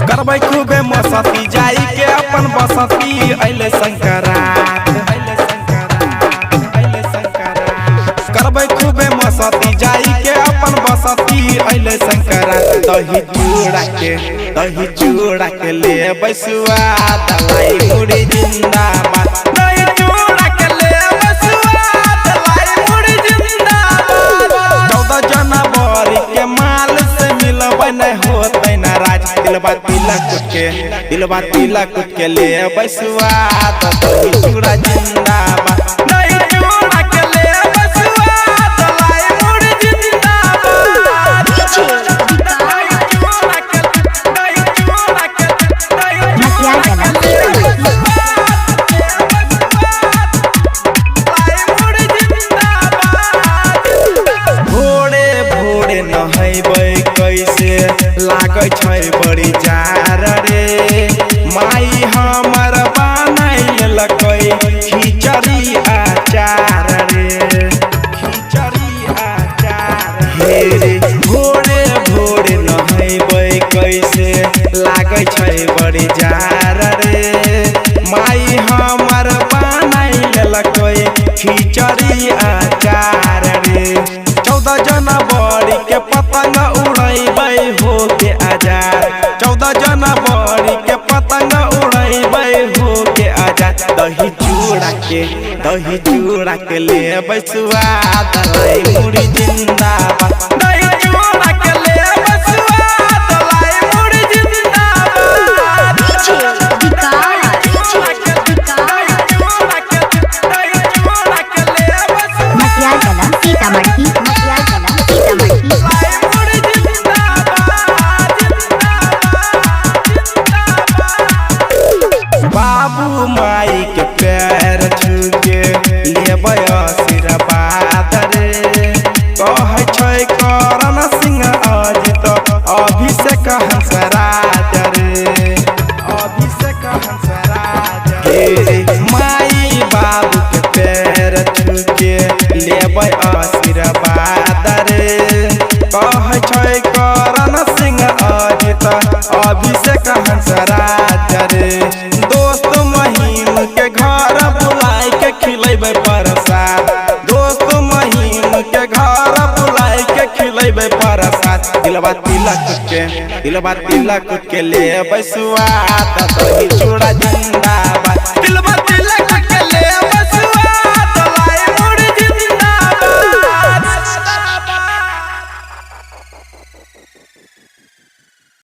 करबै खूबे मस्ती जाई के अपन बसती अइले संकरात करबै खूबे मस्ती जाई के अपन बसती अइले संकरात दही चूड़ा के ले बैसुआ दलाई मुड़ी जिंदाबाद दही चूड़ा के ले बैसुआ दलाई मुड़ी जिंदाबाद 14 जनवरी के माल से मिलबै नहीं होतै नाराज दिलबा तिलक के ले बैसुआ दही चूड़ा जिंदाबाद दही चूड़ा के ले बैसुआ दलाई मुड़ी जिंदाबाद भोरे भोरे नहैबै कैसे लागै छै बड़ी जार रे माई हमर बनाइलकै खिचड़ी अचार रे हे रे भोरे भोरे नहैबै कैसे लागै छै बड़ी जार रे माई हमर बनाइलकै खिचड़ी अचार रे 14 जनवरी के पतंग उड़ैबै हो के आजाद 14 जनवरी के पतंग उड़ैबै हो के आजाद दही चूड़ा के ले बैसुआ दलाई मुड़ी जिंदाबाद दही चूड़ा के ले बैसुआ दलाई मुड़ी जिंदाबाद बाबू माई के पैर छूके लेबै आशीर्वाद रे कहै छै करण सिंह अजित अभिषेक हंसराज रे माई बाबू के पैर छूके लेबै आशीर्वाद रे कहै छै करण सिंह अजित अभिषेक हंसराज रे दोस्त महीम के घर बुलाए के खिलेबै प्रसाद दोस्त महीम के घर बुलाए के खिलेबै प्रसाद दिलबा तिलक के ले बैसुआ